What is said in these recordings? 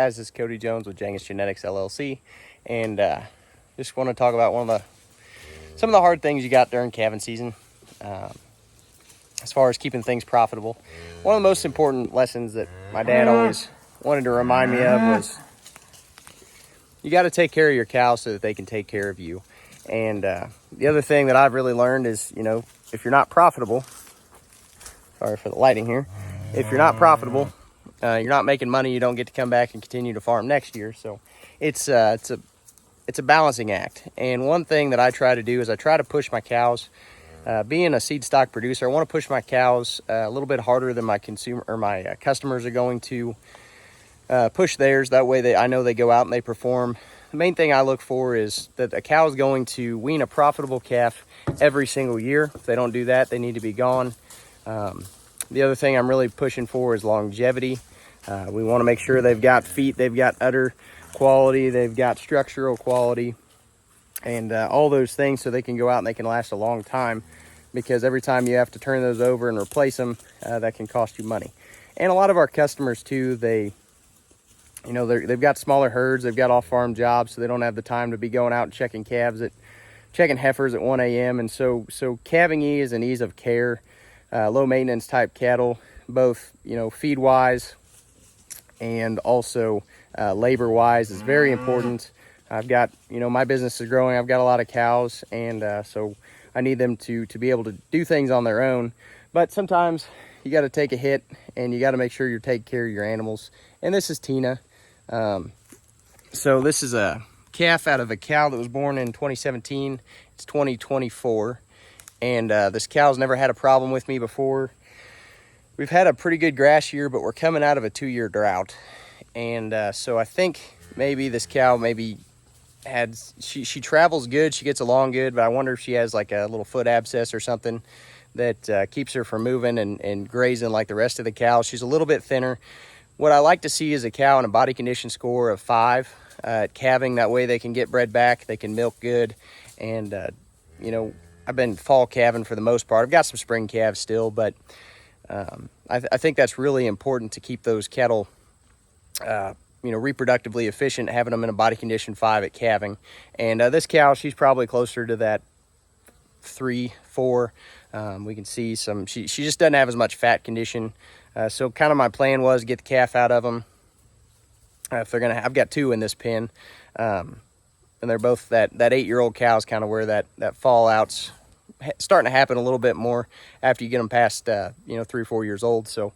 Guys, this is Cody Jones with Jangus Genetics LLC, and just want to talk about some of the hard things you got during calving season, as far as keeping things profitable. One of the most important lessons that my dad always wanted to remind me of was you got to take care of your cows so that they can take care of you. And the other thing that I've really learned is, if you're not profitable, sorry for the lighting here, if you're not profitable, you're not making money, you don't get to come back and continue to farm next year. So it's a balancing act. And one thing that I try to do is I try to push my cows. Being a seed stock producer, I want to push my cows a little bit harder than my customers are going to push theirs. That way I know they go out and they perform. The main thing I look for is that a cow is going to wean a profitable calf every single year. If they don't do that, they need to be gone. The other thing I'm really pushing for is longevity. We want to make sure they've got feet, they've got udder quality, they've got structural quality, and all those things, so they can go out and they can last a long time, because every time you have to turn those over and replace them, that can cost you money. And a lot of our customers too, they've got smaller herds, they've got off-farm jobs, so they don't have the time to be going out and checking heifers at 1 a.m. And so calving ease and ease of care, low maintenance type cattle, both feed wise and also labor wise, is very important. I've got, my business is growing, I've got a lot of cows, and so I need them to be able to do things on their own. But sometimes you got to take a hit, and you got to make sure you're taking care of your animals. And this is Tina. So this is a calf out of a cow that was born in 2017. It's 2024. And this cow's never had a problem with me before. We've had a pretty good grass year, but we're coming out of a 2-year drought. And so I think maybe this cow she travels good, she gets along good, but I wonder if she has like a little foot abscess or something that keeps her from moving and grazing like the rest of the cows. She's a little bit thinner. What I like to see is a cow in a body condition score of 5 at calving. That way they can get bred back, they can milk good. And I've been fall calving for the most part. I've got some spring calves still, but I think that's really important to keep those cattle reproductively efficient, having them in a body condition 5 at calving. And this cow, she's probably closer to that 3, 4. We can see she just doesn't have as much fat condition. So kind of my plan was get the calf out of them. I've got 2 in this pen. And they're both that 8-year-old cow is kind of where that fallout's starting to happen a little bit more after you get them past 3 or 4 years old. So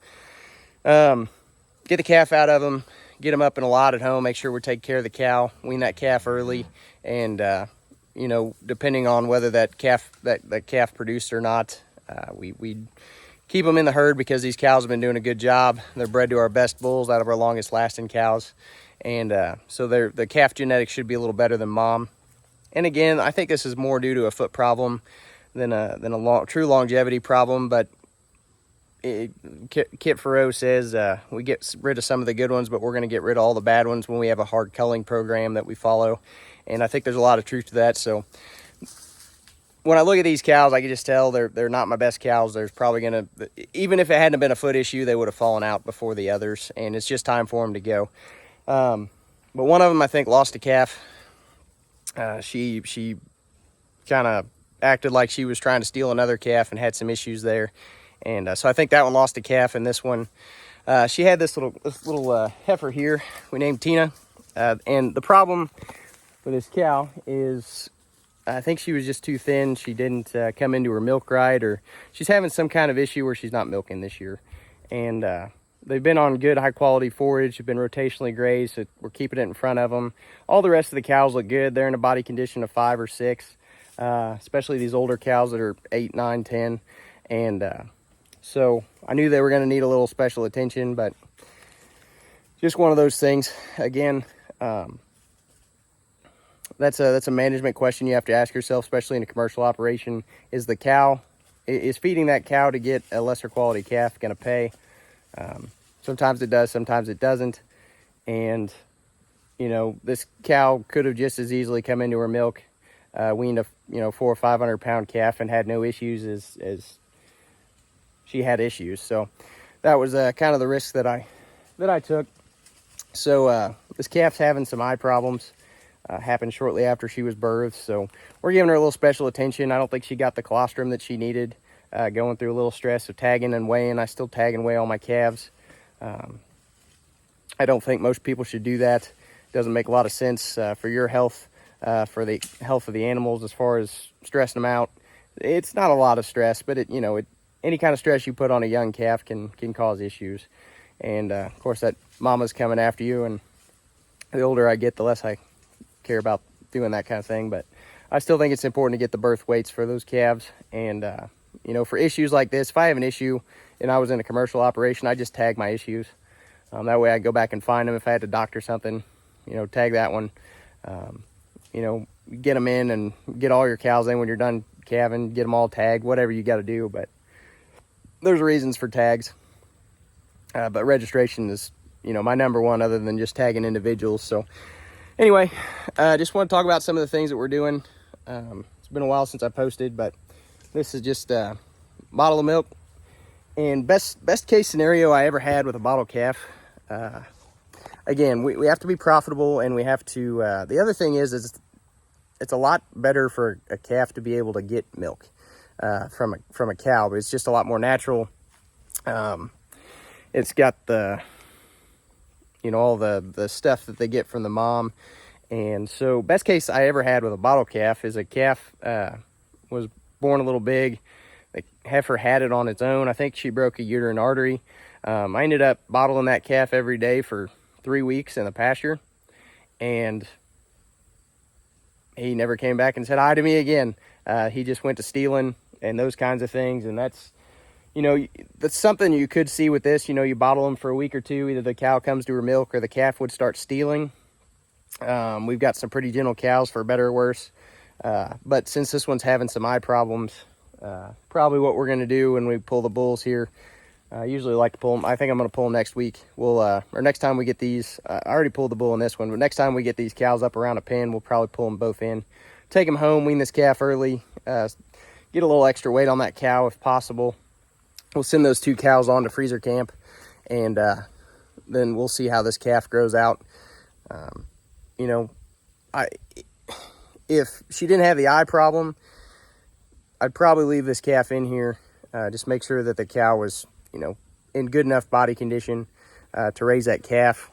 get the calf out of them, get them up in a lot at home, make sure we're taking care of the cow, wean that calf early, and depending on whether that calf produced or not, we keep them in the herd, because these cows have been doing a good job. They're bred to our best bulls out of our longest lasting cows. And so the calf genetics should be a little better than mom. And again, I think this is more due to a foot problem than a true longevity problem. But Kit Farrow says we get rid of some of the good ones, but we're going to get rid of all the bad ones when we have a hard culling program that we follow. And I think there's a lot of truth to that. So when I look at these cows, I can just tell they're not my best cows. There's probably going to, even if it hadn't been a foot issue, they would have fallen out before the others. And it's just time for them to go. But one of them, I think, lost a calf. She kind of acted like she was trying to steal another calf and had some issues there. And so I think that one lost a calf. And this one, she had this little heifer here we named Tina. And the problem with this cow is I think she was just too thin. She didn't come into her milk right, or she's having some kind of issue where she's not milking this year. And they've been on good high quality forage. They've been rotationally grazed, so we're keeping it in front of them. All the rest of the cows look good. They're in a body condition of 5 or 6, especially these older cows that are 8, 9, 10. And so I knew they were going to need a little special attention, but just one of those things. Again, that's a management question you have to ask yourself, especially in a commercial operation. Is feeding that cow to get a lesser quality calf going to pay? Sometimes it does, sometimes it doesn't. And this cow could have just as easily come into her milk, weaned a 400 or 500 pound calf and had no issues as she had issues. So that was kind of the risk that I took. So this calf's having some eye problems. Happened shortly after she was birthed, so we're giving her a little special attention. I don't think she got the colostrum that she needed. Going through a little stress of tagging and weighing. I still tag and weigh all my calves. I don't think most people should do that. It doesn't make a lot of sense for your health, for the health of the animals, as far as stressing them out. It's not a lot of stress, but any kind of stress you put on a young calf can cause issues. And of course, that mama's coming after you, and the older I get, the less I care about doing that kind of thing. But I still think it's important to get the birth weights for those calves. And for issues like this, if I have an issue and I was in a commercial operation, I just tag my issues. That way I go back and find them. If I had to doctor something, tag that one. Get them in and get all your cows in when you're done calving, get them all tagged, whatever you got to do. But there's reasons for tags. But registration is, my number one, other than just tagging individuals. So anyway, just want to talk about some of the things that we're doing. It's been a while since I posted, but this is just a bottle of milk. And best case scenario I ever had with a bottle calf. Again, we have to be profitable, and we have to, the other thing is it's a lot better for a calf to be able to get milk from a cow, but it's just a lot more natural. It's got all the stuff that they get from the mom. And so best case I ever had with a bottle calf is a calf was born a little big. The heifer had it on its own. I think she broke a uterine artery. I ended up bottling that calf every day for 3 weeks in the pasture, and he never came back and said hi to me again. He just went to stealing and those kinds of things. And that's something you could see with this. You bottle them for a week or two, either the cow comes to her milk or the calf would start stealing. We've got some pretty gentle cows, for better or worse. But since this one's having some eye problems, probably what we're going to do when we pull the bulls here, I usually like to pull them. I think I'm going to pull them next week. Or next time we get these, I already pulled the bull in this one, but next time we get these cows up around a pen, we'll probably pull them both in. Take them home, wean this calf early, get a little extra weight on that cow if possible. We'll send those 2 cows on to freezer camp, and then we'll see how this calf grows out. If she didn't have the eye problem, I'd probably leave this calf in here. Just make sure that the cow was, in good enough body condition to raise that calf.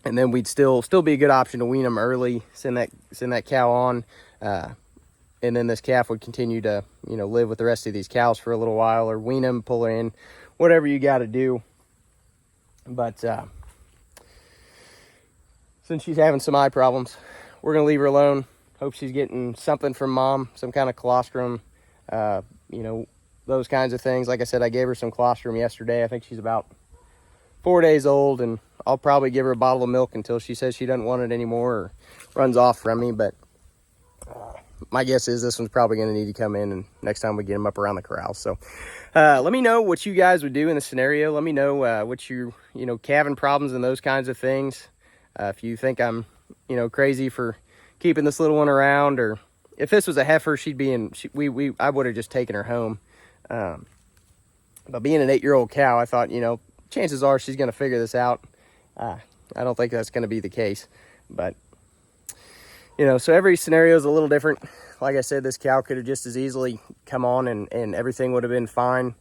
And then we'd still be a good option to wean them early, send that cow on. And then this calf would continue to, live with the rest of these cows for a little while, or wean them, pull her in, whatever you got to do. But since she's having some eye problems, we're going to leave her alone. Hope she's getting something from mom, some kind of colostrum, those kinds of things. Like I said, I gave her some colostrum yesterday. I think she's about 4 days old, and I'll probably give her a bottle of milk until she says she doesn't want it anymore or runs off from me. But my guess is this one's probably going to need to come in, and next time we get him up around the corral. So let me know what you guys would do in this scenario. Let me know what calving problems and those kinds of things. If you think I'm, crazy for keeping this little one around, or if this was a heifer, I would have just taken her home. But being an 8-year-old cow, I thought, chances are she's going to figure this out. I don't think that's going to be the case, but so every scenario is a little different. Like I said, this cow could have just as easily come on and everything would have been fine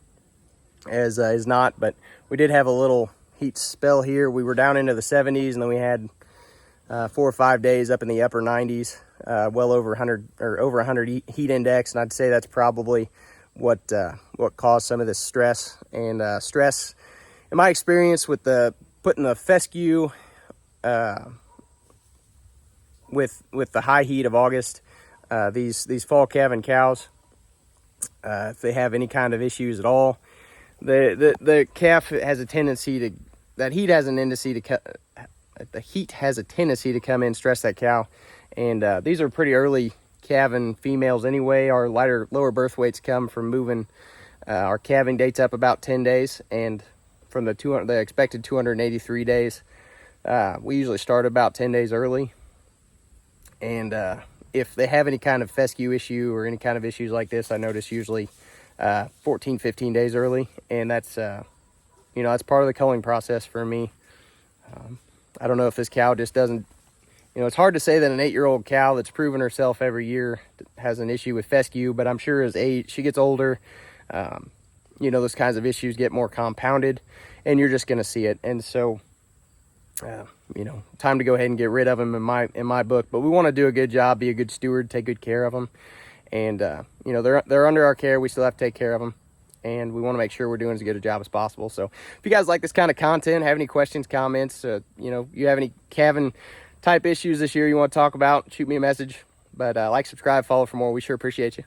as is not. But we did have a little heat spell here. We were down into the 70s, and then we had 4 or 5 days up in the upper 90s, well over 100 or over 100 heat index. And I'd say that's probably what caused some of this stress. And stress, in my experience with putting the fescue with the high heat of August, these fall calving cows, if they have any kind of issues at all, the calf has a tendency to, the heat has a tendency to come in, stress that cow. And these are pretty early calving females anyway. Our lower birth weights come from moving our calving dates up about 10 days, and from the expected 283 days, we usually start about 10 days early. And if they have any kind of fescue issue or any kind of issues like this, I notice usually 14, 15 days early. And that's, that's part of the culling process for me. I don't know if this cow just doesn't, it's hard to say that an 8-year-old cow that's proven herself every year has an issue with fescue, but I'm sure as she gets older, those kinds of issues get more compounded, and you're just going to see it. And so, time to go ahead and get rid of them in my book. But we want to do a good job, be a good steward, take good care of them. And, they're under our care. We still have to take care of them. And we want to make sure we're doing as good a job as possible. So if you guys like this kind of content, have any questions, comments, you have any calving type issues this year you want to talk about, shoot me a message. But like, subscribe, follow for more. We sure appreciate you.